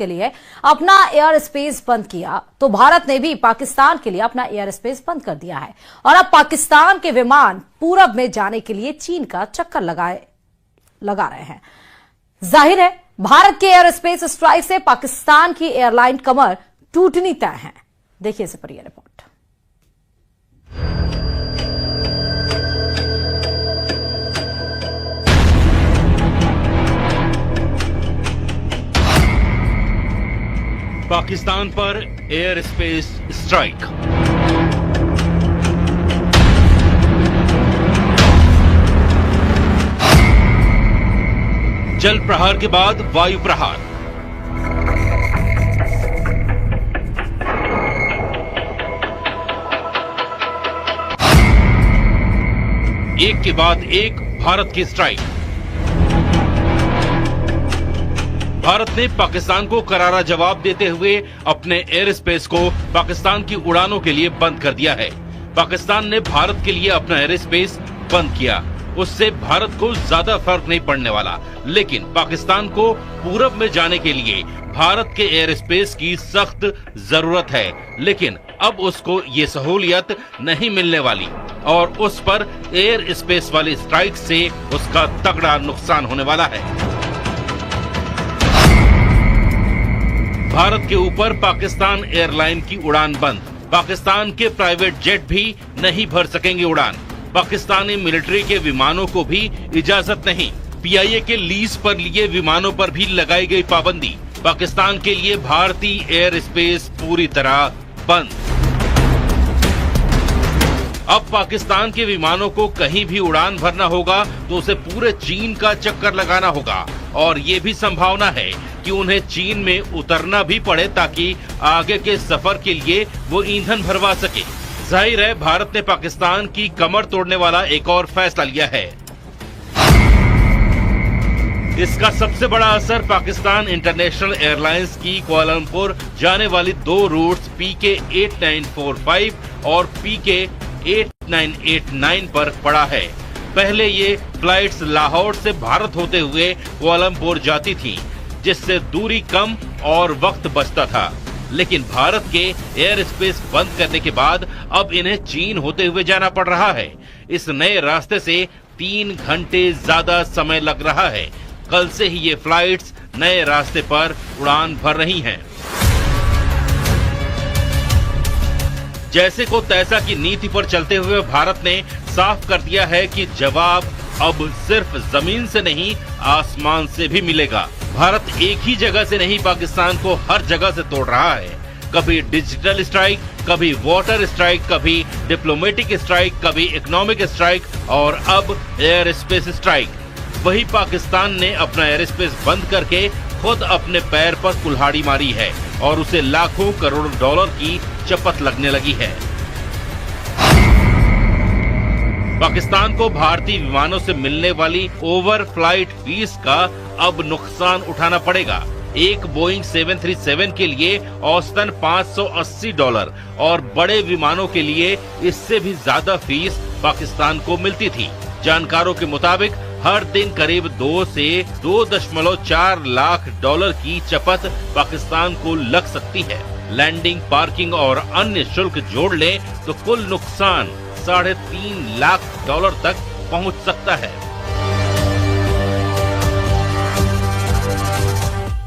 के लिए अपना एयर स्पेस बंद किया तो भारत ने भी पाकिस्तान के लिए अपना एयर स्पेस बंद कर दिया है और अब पाकिस्तान के विमान पूरब में जाने के लिए चीन का चक्कर लगा रहे हैं। जाहिर है भारत के एयर स्पेस स्ट्राइक से पाकिस्तान की एयरलाइन कमर टूटनी तय है। देखिए इस पर यह रिपोर्ट। पाकिस्तान पर एयर स्पेस स्ट्राइक। जल प्रहार के बाद वायु प्रहार। एक के बाद एक भारत की स्ट्राइक। भारत ने पाकिस्तान को करारा जवाब देते हुए अपने एयर स्पेस को पाकिस्तान की उड़ानों के लिए बंद कर दिया है। पाकिस्तान ने भारत के लिए अपना एयर स्पेस बंद किया, उससे भारत को ज्यादा फर्क नहीं पड़ने वाला, लेकिन पाकिस्तान को पूरब में जाने के लिए भारत के एयर स्पेस की सख्त जरूरत है। लेकिन अब उसको ये सहूलियत नहीं मिलने वाली और उस पर एयर स्पेस वाली स्ट्राइक से उसका तगड़ा नुकसान होने वाला है। भारत के ऊपर पाकिस्तान एयरलाइन की उड़ान बंद। पाकिस्तान के प्राइवेट जेट भी नहीं भर सकेंगे उड़ान। पाकिस्तानी मिलिट्री के विमानों को भी इजाजत नहीं। पीआईए के लीज पर लिए विमानों पर भी लगाई गई पाबंदी। पाकिस्तान के लिए भारतीय एयर स्पेस पूरी तरह बंद। अब पाकिस्तान के विमानों को कहीं भी उड़ान भरना होगा तो उसे पूरे चीन का चक्कर लगाना होगा और ये भी संभावना है कि उन्हें चीन में उतरना भी पड़े ताकि आगे के सफर के लिए वो ईंधन भरवा सके। जाहिर है भारत ने पाकिस्तान की कमर तोड़ने वाला एक और फैसला लिया है। इसका सबसे बड़ा असर पाकिस्तान इंटरनेशनल एयरलाइंस की कुआलालंपुर जाने वाली दो रूट्स पीके 8945 और पीके 8989 पर पड़ा है। पहले ये फ्लाइट्स लाहौर से भारत होते हुए कुआलालंपुर जाती थी, जिससे दूरी कम और वक्त बचता था। लेकिन भारत के एयर स्पेस बंद करने के बाद अब इन्हें चीन होते हुए जाना पड़ रहा है। इस नए रास्ते से 3 घंटे ज्यादा समय लग रहा है। कल से ही ये फ्लाइट्स नए रास्ते पर उड़ान भर रही हैं। जैसे को तैसा की नीति पर चलते हुए भारत ने साफ कर दिया है कि जवाब अब सिर्फ जमीन से नहीं आसमान से भी मिलेगा। भारत एक ही जगह से नहीं पाकिस्तान को हर जगह से तोड़ रहा है। कभी डिजिटल स्ट्राइक, कभी वाटर स्ट्राइक, कभी डिप्लोमेटिक स्ट्राइक, कभी इकोनॉमिक स्ट्राइक और अब एयर स्पेस स्ट्राइक। वही पाकिस्तान ने अपना एयर स्पेस बंद करके खुद अपने पैर पर कुल्हाड़ी मारी है और उसे लाखों करोड़ डॉलर की चपत लगने लगी है। पाकिस्तान को भारतीय विमानों से मिलने वाली ओवर फ्लाइट फीस का अब नुकसान उठाना पड़ेगा। एक बोइंग 737 के लिए औसतन $580 और बड़े विमानों के लिए इससे भी ज्यादा फीस पाकिस्तान को मिलती थी। जानकारों के मुताबिक हर दिन करीब 2 से 2.4 लाख डॉलर की चपत पाकिस्तान को लग सकती है। लैंडिंग, पार्किंग और अन्य शुल्क जोड़ ले तो कुल नुकसान $3.5 लाख तक पहुंच सकता है।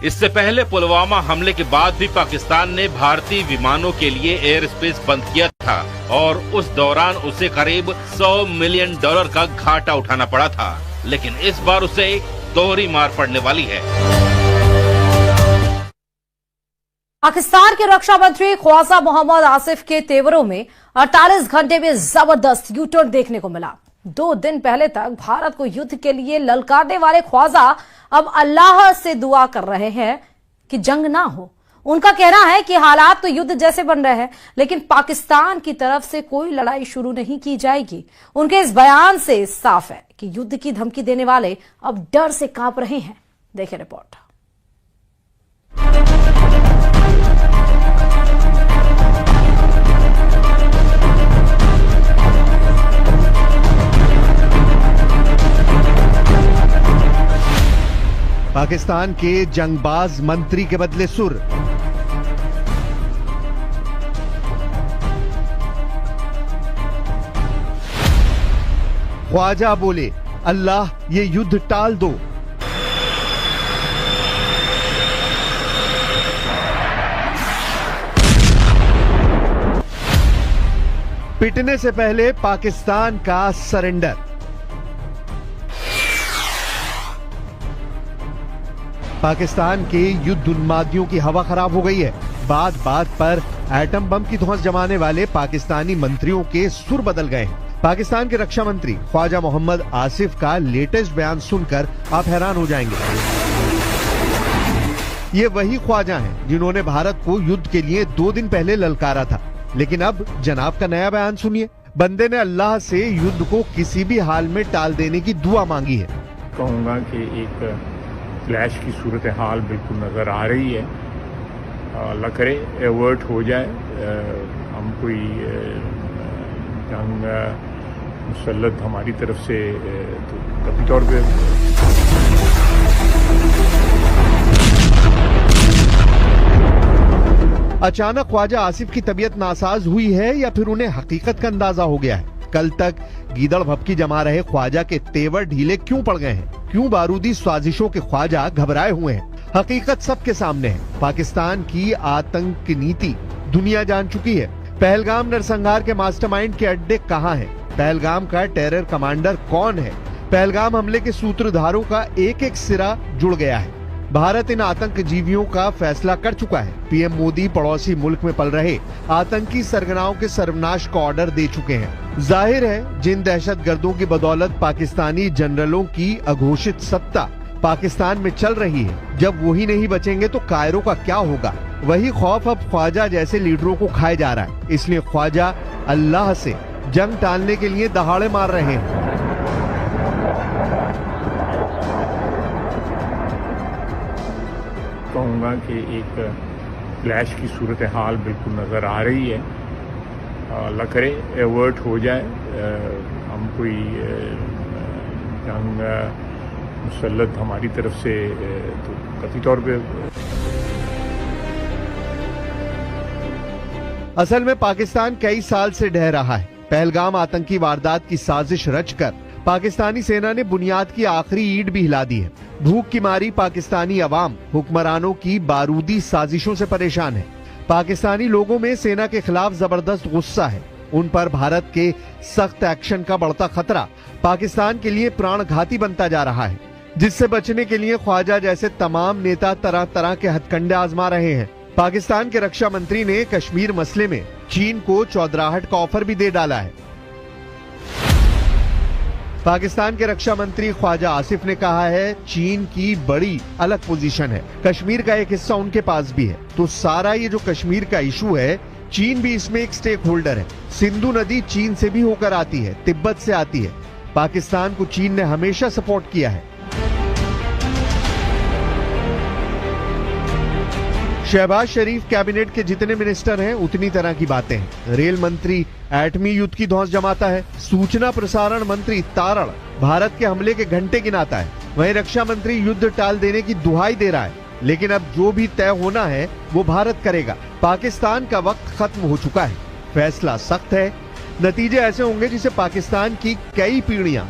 इससे पहले पुलवामा हमले के बाद भी पाकिस्तान ने भारतीय विमानों के लिए एयर स्पेस बंद किया था और उस दौरान उसे करीब $100 मिलियन का घाटा उठाना पड़ा था। लेकिन इस बार उसे दोहरी मार पड़ने वाली है। पाकिस्तान के रक्षा मंत्री ख्वाजा मोहम्मद आसिफ के तेवरों में 48 घंटे में जबरदस्त यूटर्न देखने को मिला। 2 दिन पहले तक भारत को युद्ध के लिए ललकारने वाले ख्वाजा अब अल्लाह से दुआ कर रहे हैं कि जंग ना हो। उनका कहना है कि हालात तो युद्ध जैसे बन रहे हैं, लेकिन पाकिस्तान की तरफ से कोई लड़ाई शुरू नहीं की जाएगी। उनके इस बयान से साफ है कि युद्ध की धमकी देने वाले अब डर से कांप रहे हैं। देखिए रिपोर्ट। पाकिस्तान के जंगबाज मंत्री के बदले सुर। ख्वाजा बोले, अल्लाह ये युद्ध टाल दो। पिटने से पहले पाकिस्तान का सरेंडर। पाकिस्तान के युद्ध उन्मादियों की हवा खराब हो गई है। बात बात पर एटम बम की धौंस जमाने वाले पाकिस्तानी मंत्रियों के सुर बदल गए हैं। पाकिस्तान के रक्षा मंत्री ख्वाजा मोहम्मद आसिफ का लेटेस्ट बयान सुनकर आप हैरान हो जाएंगे। ये वही ख्वाजा हैं जिन्होंने भारत को युद्ध के लिए 2 दिन पहले ललकारा था, लेकिन अब जनाब का नया बयान सुनिए। बंदे ने अल्लाह से युद्ध को किसी भी हाल में टाल देने की दुआ मांगी है। कहूँगा कि एक क्लैश की सूरत हाल बिल्कुल नज़र आ रही है। अल्लाह करे एवर्ट हो जाए, हम कोई जंग मुसल्लत हमारी तरफ से तो कभी तौर पे अचानक ख्वाजा आसिफ की तबीयत नासाज हुई है या फिर उन्हें हकीकत का अंदाजा हो गया है? कल तक गीदड़ भपकी जमा रहे ख्वाजा के तेवर ढीले क्यों पड़ गए हैं? क्यों बारूदी साजिशों के ख्वाजा घबराए हुए हैं? हकीकत सबके सामने है। पाकिस्तान की आतंक नीति दुनिया जान चुकी है। पहलगाम नरसंहार के मास्टरमाइंड के अड्डे कहाँ हैं? पहलगाम का टेरर कमांडर कौन है? पहलगाम हमले के सूत्रधारों का एक एक सिरा जुड़ गया है। भारत इन आतंकजीवियों का फैसला कर चुका है। पीएम मोदी पड़ोसी मुल्क में पल रहे आतंकी सरगनाओं के सर्वनाश का ऑर्डर दे चुके हैं। जाहिर है जिन दहशतगर्दों की बदौलत पाकिस्तानी जनरलों की अघोषित सत्ता पाकिस्तान में चल रही है, जब वही नहीं बचेंगे तो कायरो का क्या होगा? वही खौफ अब ख्वाजा जैसे लीडरों को खाए जा रहा है। इसलिए ख्वाजा अल्लाह से जंग टालने के लिए दहाड़े मार रहे हैं। कहूँगा कि एक क्लैश की सूरत हाल बिल्कुल नज़र आ रही है। अल्लाह करे एवर्ट हो जाए, हम कोई जंग मुसल्लत हमारी तरफ से तो कभी तौर पे असल में पाकिस्तान कई साल से ढह रहा है। पहलगाम आतंकी वारदात की साजिश रचकर पाकिस्तानी सेना ने बुनियाद की आखिरी ईंट भी हिला दी है। भूख की मारी पाकिस्तानी अवाम हुक्मरानों की बारूदी साजिशों से परेशान है। पाकिस्तानी लोगों में सेना के खिलाफ जबरदस्त गुस्सा है। उन पर भारत के सख्त एक्शन का बढ़ता खतरा पाकिस्तान के लिए प्राणघाती बनता जा रहा है, जिससे बचने के लिए ख्वाजा जैसे तमाम नेता तरह तरह के हथकंडे आजमा रहे हैं। पाकिस्तान के रक्षा मंत्री ने कश्मीर मसले में चीन को चौधराहट का ऑफर भी दे डाला है। पाकिस्तान के रक्षा मंत्री ख्वाजा आसिफ ने कहा है चीन की बड़ी अलग पोजीशन है, कश्मीर का एक हिस्सा उनके पास भी है, तो सारा ये जो कश्मीर का इशू है चीन भी इसमें एक स्टेक होल्डर है। सिंधु नदी चीन से भी होकर आती है, तिब्बत से आती है। पाकिस्तान को चीन ने हमेशा सपोर्ट किया है। शहबाज शरीफ कैबिनेट के जितने मिनिस्टर हैं उतनी तरह की बातें हैं। रेल मंत्री एटमी युद्ध की धौंस जमाता है। सूचना प्रसारण मंत्री तारड़ भारत के हमले के घंटे गिनाता है। वहीं रक्षा मंत्री युद्ध टाल देने की दुहाई दे रहा है। लेकिन अब जो भी तय होना है वो भारत करेगा। पाकिस्तान का वक्त खत्म हो चुका है। फैसला सख्त है। नतीजे ऐसे होंगे जिसे पाकिस्तान की कई पीढ़ियां